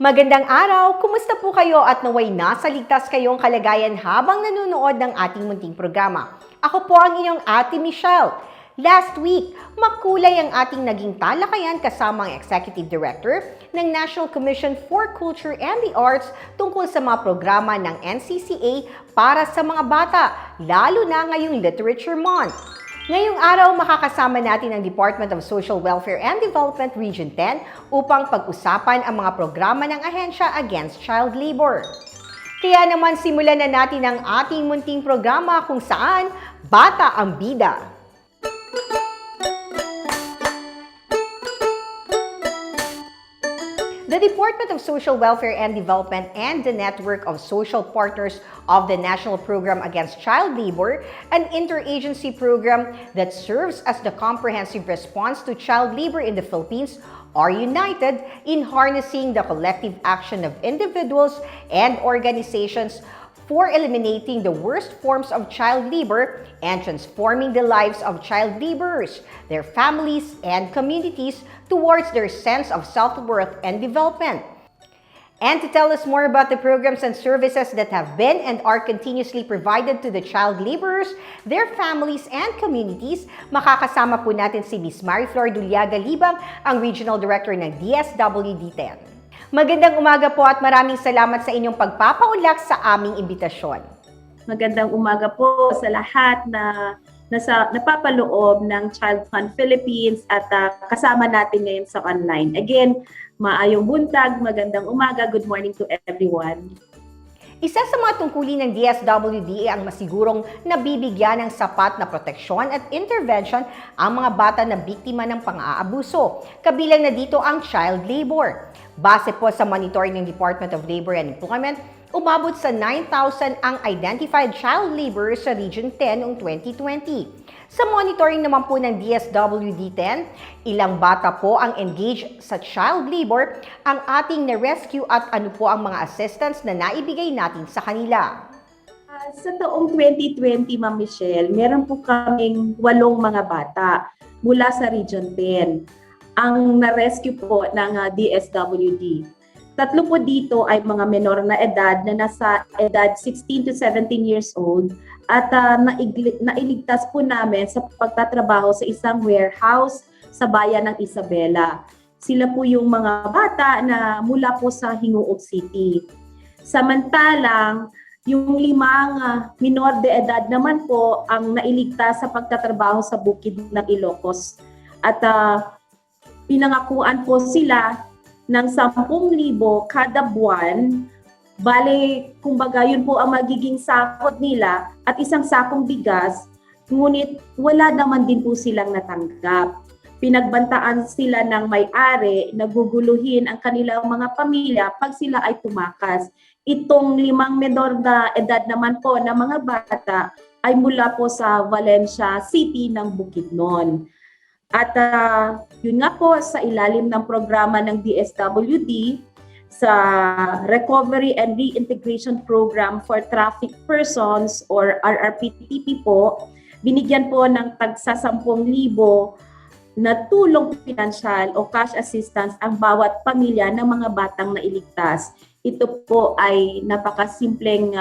Magandang araw! Kumusta po kayo at naway nasa ligtas kayong kalagayan habang nanonood ng ating munting programa? Ako po ang inyong Ate Michelle. Last week, makulay ang ating naging talakayan kasama ang Executive Director ng National Commission for Culture and the Arts tungkol sa mga programa ng NCCA para sa mga bata, lalo na ngayong Literature Month. Ngayong araw, makakasama natin ang Department of Social Welfare and Development Region 10 upang pag-usapan ang mga programa ng ahensya against child labor. Kaya naman simulan na natin ang ating munting programa kung saan Bata ang Bida. The Department of Social Welfare and Development and the Network of Social Partners of the National Program Against Child Labor, an interagency program that serves as the comprehensive response to child labor in the Philippines, are united in harnessing the collective action of individuals and organizations for eliminating the worst forms of child labor and transforming the lives of child laborers, their families, and communities towards their sense of self-worth and development. And to tell us more about the programs and services that have been and are continuously provided to the child laborers, their families, and communities, makakasama po natin si Ms. Mariflor Dulyaga Libang, ang Regional Director ng DSWD 10. Magandang umaga po at maraming salamat sa inyong pagpapaunlak sa aming imbitasyon. Magandang umaga po sa lahat na napapaloob ng ChildFund Philippines at kasama natin ngayon sa online. Again, maayong buntag, magandang umaga, good morning to everyone. Isa sa mga tungkulin ng DSWD ang masigurong nabibigyan ng sapat na proteksyon at intervention ang mga bata na biktima ng pang-aabuso. Kabilang na dito ang child labor. Base po sa monitoring ng Department of Labor and Employment, umabot sa 9,000 ang identified child laborers sa Region 10 noong 2020. Sa monitoring naman po ng DSWD 10, ilang bata po ang engaged sa child labor ang ating na-rescue at ano po ang mga assistance na naibigay natin sa kanila. Sa taong 2020, Ma'am Michelle, meron po kaming 8 mga bata mula sa Region 10 ang na-rescue po ng DSWD. 3 po dito ay mga menor na edad na nasa edad 16 to 17 years old at nailigtas po namin sa pagtatrabaho sa isang warehouse sa bayan ng Isabela. Sila po yung mga bata na mula po sa Hinguog City. Samantalang, yung 5 minor de edad naman po ang nailigtas sa pagtatrabaho sa bukid ng Ilocos. At pinangakuan po sila ng 10,000 kada buwan. Bale, kumbaga yun po ang magiging sahod nila at isang sakong bigas, ngunit wala naman din po silang natanggap. Pinagbantaan sila ng may-ari, naguguluhin ang kanilang mga pamilya pag sila ay tumakas. Itong 5 menor na edad naman po na mga bata ay mula po sa Valencia City ng Bukidnon. At yun nga po sa ilalim ng programa ng DSWD sa Recovery and Reintegration Program for Trafficked Persons or RRPTP po, binigyan po ng tagsa 10,000 na tulong pinansyal o cash assistance ang bawat pamilya ng mga batang nailigtas. Ito po ay napakasimpleng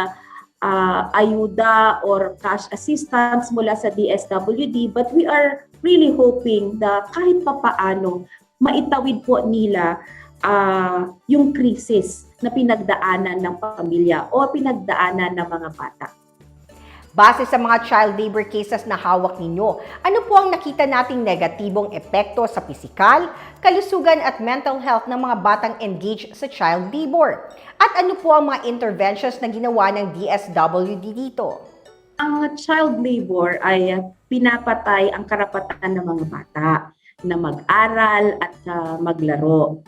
ayuda or cash assistance mula sa DSWD, but we are really hoping na kahit papaano maitawid po nila yung krisis na pinagdaanan ng pamilya o pinagdaanan ng mga bata. Base sa mga child labor cases na hawak ninyo, ano po ang nakita nating negatibong epekto sa pisikal, kalusugan at mental health ng mga batang engaged sa child labor? At ano po ang mga interventions na ginawa ng DSWD dito? Ang child labor ay pinapatay ang karapatan ng mga bata na mag-aral at maglaro.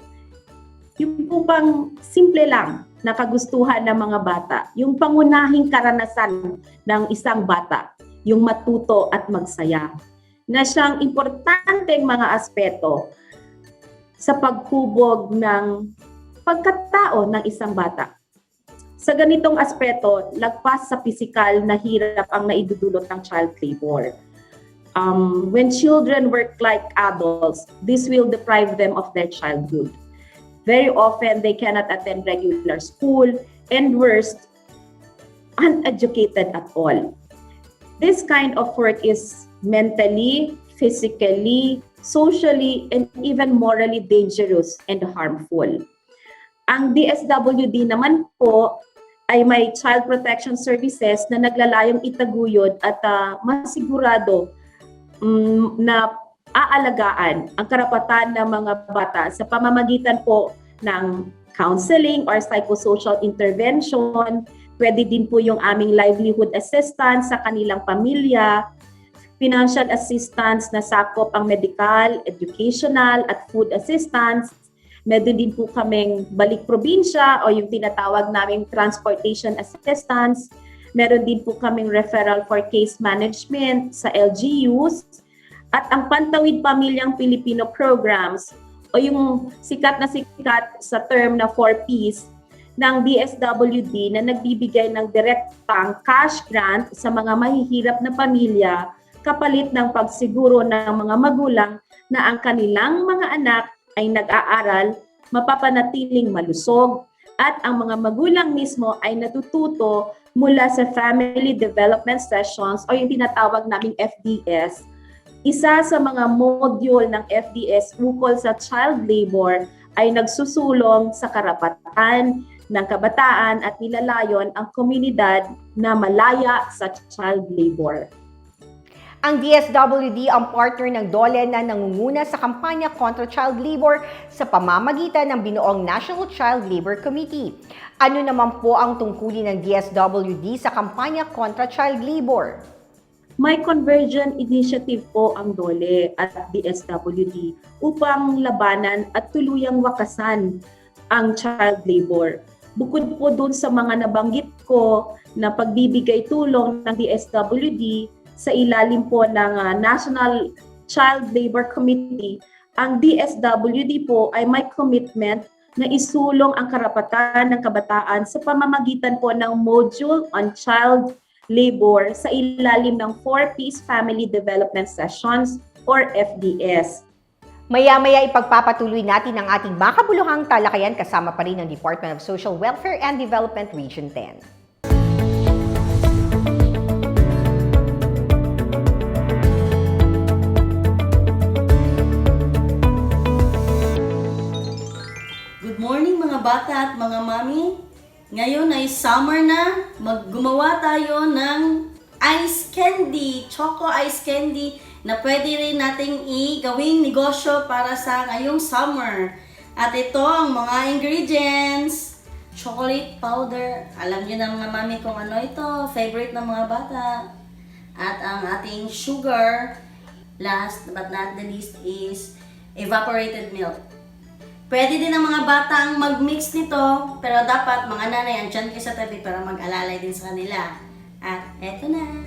Yung po bang simple lang na kagustuhan ng mga bata, yung pangunahing karanasan ng isang bata, yung matuto at magsaya, na siyang importanteng mga aspeto sa paghubog ng pagkatao ng isang bata. Sa ganitong aspeto, lagpas sa pisikal na hirap ang naidudulot ng child labor. When children work like adults, this will deprive them of their childhood. Very often, they cannot attend regular school, and worst, uneducated at all. This kind of work is mentally, physically, socially, and even morally dangerous and harmful. Ang DSWD naman po ay may child protection services na naglalayong itaguyod at masigurado na aalagaan ang karapatan ng mga bata sa pamamagitan po ng counseling or psychosocial intervention. Pwede din po yung aming livelihood assistance sa kanilang pamilya, financial assistance na sakop ang medical, educational at food assistance. Meron din po kaming balik probinsya o yung tinatawag naming transportation assistance. Meron din po kaming referral for case management sa LGUs. At ang Pantawid Pamilyang Pilipino programs o yung sikat sa term na 4Ps ng DSWD na nagbibigay ng direktang cash grant sa mga mahihirap na pamilya kapalit ng pagsiguro ng mga magulang na ang kanilang mga anak ay nag-aaral, mapapanatiling malusog, at ang mga magulang mismo ay natututo mula sa Family Development Sessions o yung tinatawag naming FDS. Isa sa mga module ng FDS ukol sa child labor ay nagsusulong sa karapatan ng kabataan at nilalayon ang komunidad na malaya sa child labor. Ang DSWD ang partner ng DOLE na nangunguna sa kampanya kontra child labor sa pamamagitan ng binuong National Child Labor Committee. Ano naman po ang tungkulin ng DSWD sa kampanya kontra child labor? May convergent initiative po ang DOLE at DSWD upang labanan at tuluyang wakasan ang child labor. Bukod po dun sa mga nabanggit ko na pagbibigay tulong ng DSWD sa ilalim po ng National Child Labor Committee, ang DSWD po ay may commitment na isulong ang karapatan ng kabataan sa pamamagitan po ng Module on Child Labor sa ilalim ng 4Ps Family Development Sessions or FDS. Maya-maya ipagpapatuloy natin ang ating makabuluhang talakayan kasama pa rin ng Department of Social Welfare and Development Region 10. Good morning mga bata at mga mami. Ngayon ay summer na. Gumawa tayo ng ice candy, choco ice candy na pwede rin nating gawing negosyo para sa ngayong summer. At ito ang mga ingredients. Chocolate powder. Alam niyo na mga mami kung ano ito. Favorite ng mga bata. At ang ating sugar. Last but not the least is evaporated milk. Pwede din ang mga bata ang mag-mix nito. Pero dapat mga nanay andyan kayo sa tabi para mag-alalay din sa kanila. At eto na.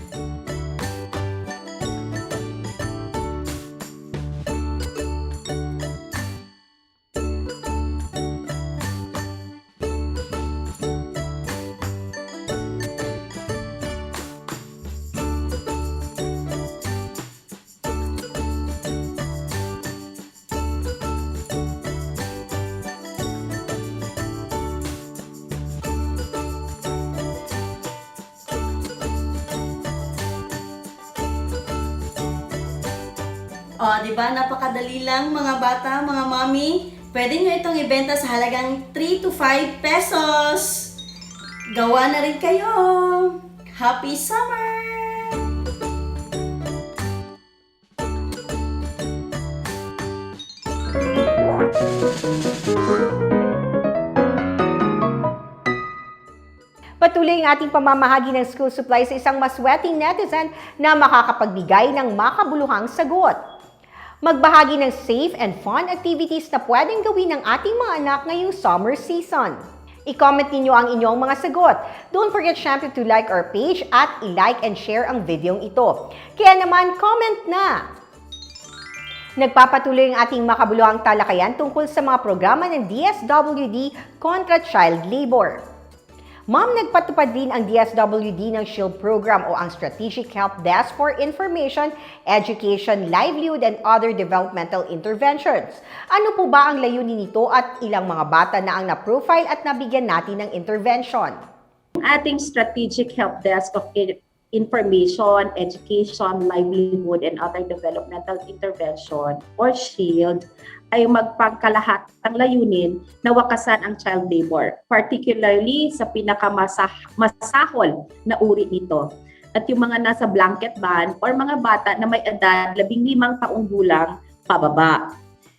O, di ba? Napakadali lang mga bata, mga mami. Pwede nyo itong ibenta sa halagang 3 to 5 pesos. Gawa na rin kayo. Happy summer! Patuloy ang ating pamamahagi ng school supply sa isang masweting netizen na makakapagbigay ng makabuluhang sagot. Magbahagi ng safe and fun activities na pwedeng gawin ng ating mga anak ngayong summer season. I-comment ninyo ang inyong mga sagot. Don't forget syempre to like our page at i-like and share ang videong ito. Kaya naman, comment na! Nagpapatuloy ang ating makabuluhang talakayan tungkol sa mga programa ng DSWD kontra child labor. Ma'am, nagpatupad din ang DSWD ng SHIELD program o ang Strategic Help Desk for Information, Education, Livelihood, and Other Developmental Interventions. Ano po ba ang layunin nito at ilang mga bata na ang na-profile at nabigyan natin ng intervention? Ang ating Strategic Help Desk of Information, Education, Livelihood, and Other Developmental Intervention or SHIELD ay magpagkalahatang layunin na wakasan ang child labor, particularly sa pinakamasahol na uri nito. At yung mga nasa blanket ban or mga bata na may edad 15 taong gulang pababa.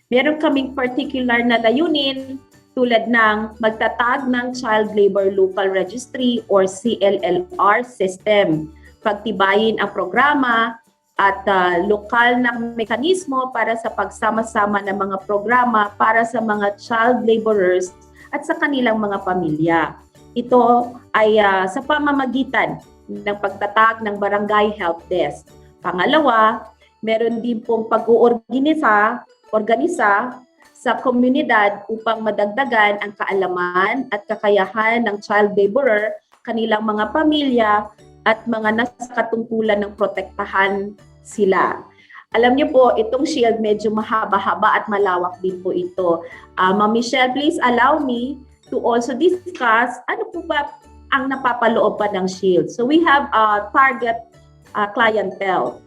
Meron kaming particular na layunin tulad ng magtatag ng Child Labor Local Registry or CLLR system, pagtibayin ang programa at lokal na mekanismo para sa pagsama-sama ng mga programa para sa mga child laborers at sa kanilang mga pamilya. Ito ay sa pamamagitan ng pagtatag ng Barangay Help Desk. Pangalawa, meron din pong pag-organisa sa komunidad upang madagdagan ang kaalaman at kakayahan ng child laborer, kanilang mga pamilya at mga nasa katungkulan ng protektahan sila. Alam niyo po, itong SHIELD medyo mahaba-haba at malawak din po ito. Ma'am Michelle, please allow me to also discuss ano po ba ang napapaloob pa ng SHIELD. So we have a target clientele.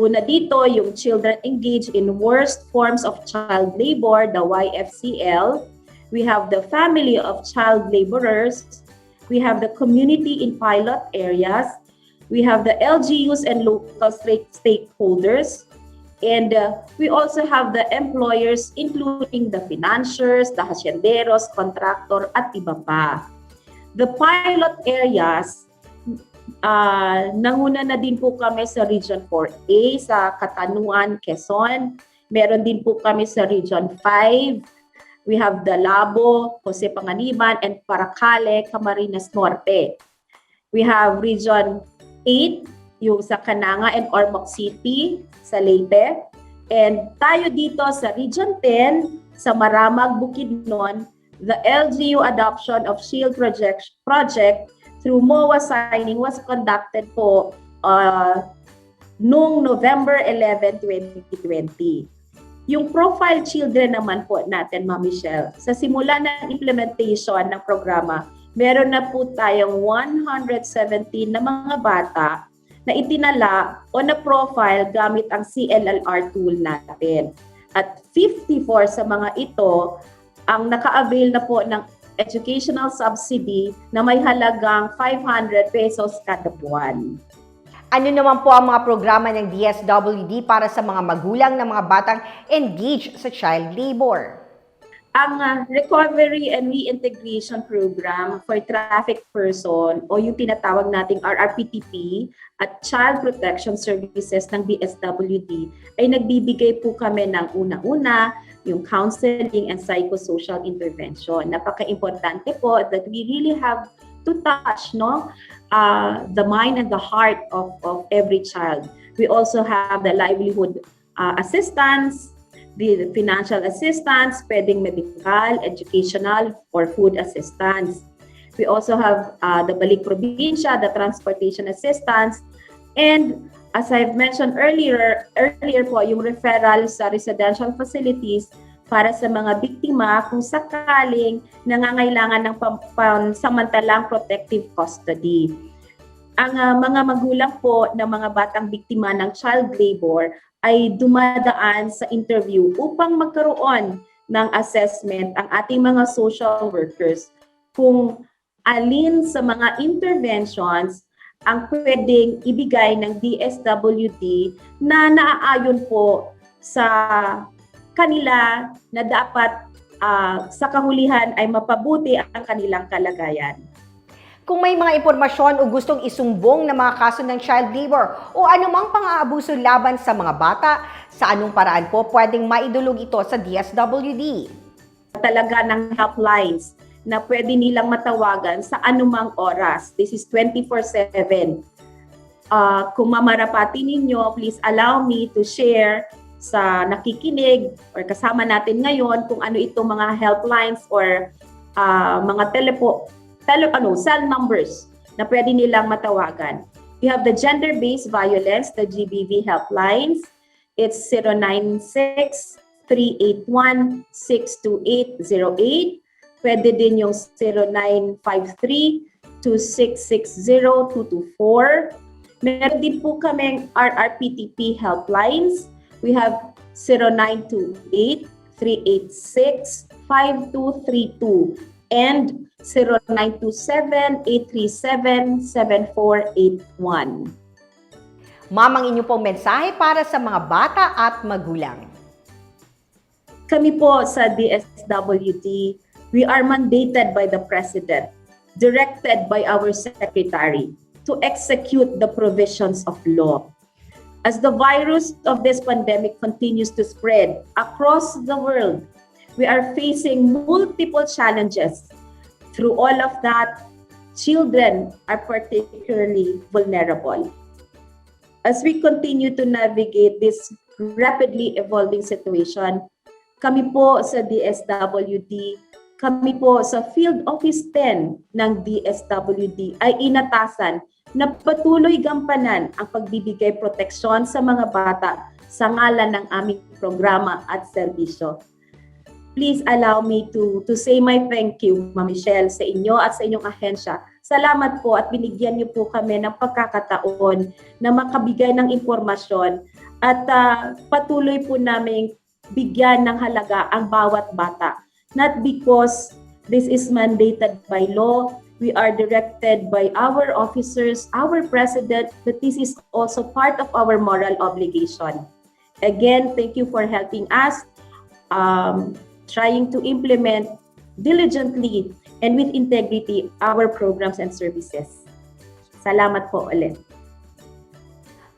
Una dito, yung children engaged in worst forms of child labor, the YFCL. We have the family of child laborers. We have the community in pilot areas. We have the LGUs and local stakeholders. And we also have the employers, including the financiers, the hacienderos, contractor, at iba pa. The pilot areas, nanguna na din po kami sa Region 4A, sa Katanuan, Quezon. Meron din po kami sa Region 5. We have the Labo, Jose Panganiban, and Paracale, Camarines Norte. We have Region 8, yung sa Cananga and Ormoc City, sa Leyte. And tayo dito sa Region 10, sa Maramag, Bukidnon, the LGU adoption of SHIELD project through MOA signing was conducted po noong November 11, 2020. Yung profile children naman po natin, Ma'am Michelle, sa simula ng implementation ng programa, meron na po tayong 117 na mga bata na itinala o na profile gamit ang CLLR tool natin. At 54 sa mga ito ang naka-avail na po ng educational subsidy na may halagang 500 pesos kada buwan. Ano naman po ang mga programa ng DSWD para sa mga magulang ng mga batang engaged sa child labor? Ang Recovery and Reintegration Program for Trafficked Person o yung tinatawag nating RRPTP at Child Protection Services ng DSWD ay nagbibigay po kami ng una-una yung counseling and psychosocial intervention. Napaka-importante po that we really have to touch the mind and the heart of every child. We also have the livelihood assistance, the financial assistance, pwedeng medical, educational, or food assistance. We also have the Balik Probinsya, the transportation assistance, and as I've mentioned earlier po, yung referral sa residential facilities para sa mga biktima kung sakaling nangangailangan ng pansamantalang protective custody. Ang mga magulang po ng mga batang biktima ng child labor ay dumadaan sa interview upang magkaroon ng assessment ang ating mga social workers kung alin sa mga interventions ang pwedeng ibigay ng DSWD na naaayon po sa kanila na dapat sa kahulihan ay mapabuti ang kanilang kalagayan. Kung may mga impormasyon o gustong isumbong na mga kaso ng child labor o anumang pang-aabuso laban sa mga bata, sa anong paraan po pwedeng maidulog ito sa DSWD? Talaga ng helplines na pwede nilang matawagan sa anumang oras. This is 24/7. Kung mamarapati ninyo, please allow me to share sa nakikinig or kasama natin ngayon kung ano itong mga helplines or mga cell numbers na pwede nilang matawagan. We have the gender-based violence, the GBV helplines. It's 096-381-62808. Pwede din yung 0953-2660-224. Meron din po kaming RRPTP helplines. We have 0928-386-5232 and 0927-837-7481. Ma'am, ang inyo pong mensahe para sa mga bata at magulang. Kami po sa DSWD, we are mandated by the President, directed by our Secretary, to execute the provisions of law. As the virus of this pandemic continues to spread across the world, we are facing multiple challenges. Through all of that, children are particularly vulnerable. As we continue to navigate this rapidly evolving situation, kami po sa DSWD, kami po sa Field Office 10 ng DSWD ay inatasan na patuloy gampanan ang pagbibigay proteksyon sa mga bata sa ngalan ng aming programa at serbisyo. Please allow me to say my thank you, Ma'am Michelle, sa inyo at sa inyong ahensya. Salamat po at binigyan niyo po kami ng pagkakataon na makabigay ng impormasyon at patuloy po namin bigyan ng halaga ang bawat bata. Not because this is mandated by law, we are directed by our officers, our president, but this is also part of our moral obligation. Again, thank you for helping us, trying to implement diligently and with integrity our programs and services. Salamat po ulit.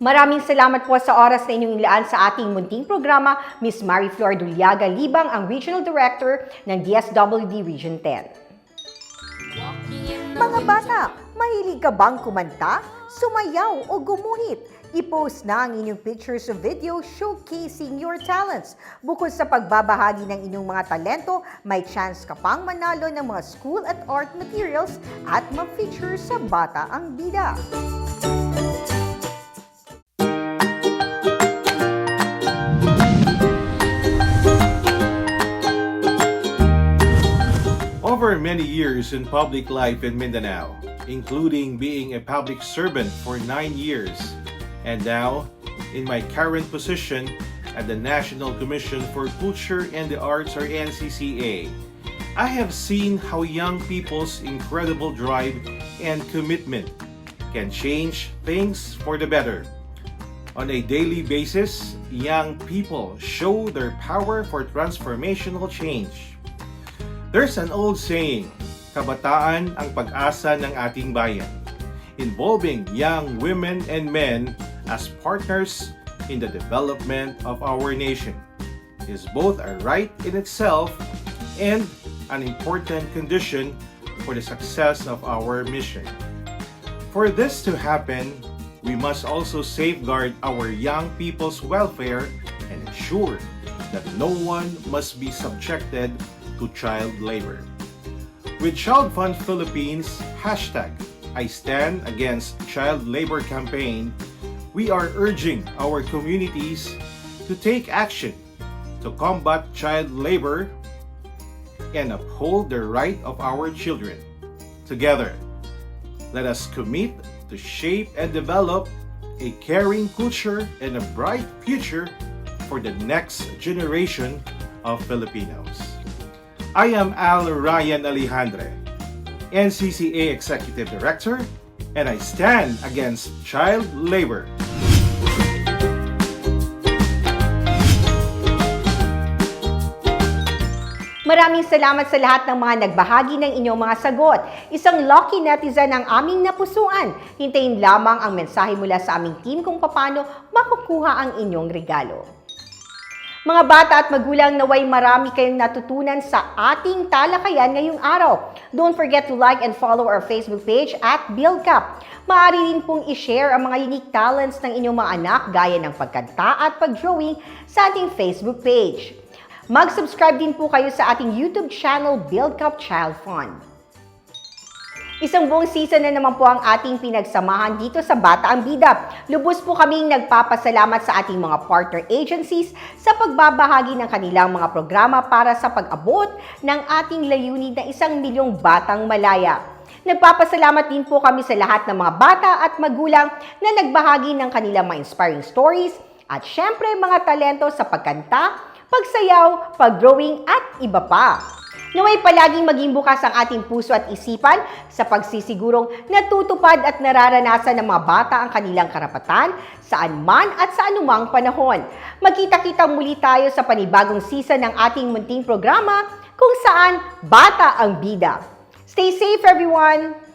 Maraming salamat po sa oras na inyong ilaan sa ating munting programa, Ms. Marie Flor Dulyaga Libang, ang Regional Director ng DSWD Region 10. Mga bata, mahilig ka bang kumanta, sumayaw o gumuhit? I-post na ang inyong pictures o video showcasing your talents. Bukod sa pagbabahagi ng inyong mga talento, may chance ka pang manalo ng mga school at art materials at mag-feature sa Bata ang Bida. Over many years in public life in Mindanao, including being a public servant for 9 years, and now in my current position at the National Commission for Culture and the Arts, or NCCA, I have seen how young people's incredible drive and commitment can change things for the better. On a daily basis, young people show their power for transformational change. There's an old saying, kabataan ang pag-asa ng ating bayan, involving young women and men as partners in the development of our nation. It is both a right in itself and an important condition for the success of our mission. For this to happen, we must also safeguard our young people's welfare and ensure that no one must be subjected to child labor. With ChildFund Philippines hashtag I Stand Against Child Labor campaign, we are urging our communities to take action to combat child labor and uphold the right of our children. Together, let us commit to shape and develop a caring culture and a bright future for the next generation of Filipinos. I am Al Ryan Alejandre, NCCA Executive Director, and I stand against child labor. Maraming salamat sa lahat ng mga nagbahagi ng inyong mga sagot. Isang lucky netizen ang aming napusuan. Hintayin lamang ang mensahe mula sa aming team kung paano makukuha ang inyong regalo. Mga bata at magulang, naway marami kayong natutunan sa ating talakayan ngayong araw. Don't forget to like and follow our Facebook page at BuildCA2P. Maaari rin pong i-share ang mga unique talents ng inyong mga anak gaya ng pagkanta at pag-drawing sa ating Facebook page. Mag-subscribe din po kayo sa ating YouTube channel, BuildCA2P ChildFund. Isang buong season na naman po ang ating pinagsamahan dito sa Bata ang Bida. Lubos po kaming nagpapasalamat sa ating mga partner agencies sa pagbabahagi ng kanilang mga programa para sa pag-abot ng ating layunin na 1 milyong batang malaya. Nagpapasalamat din po kami sa lahat ng mga bata at magulang na nagbahagi ng kanilang mga inspiring stories at syempre mga talento sa pagkanta, pagsayaw, pag-drawing at iba pa. Naway palaging maging bukas ang ating puso at isipan sa pagsisigurong natutupad at nararanasan ng mga bata ang kanilang karapatan saan man at sa anumang panahon. Magkita-kita muli tayo sa panibagong season ng ating munting programa kung saan Bata ang Bida. Stay safe everyone!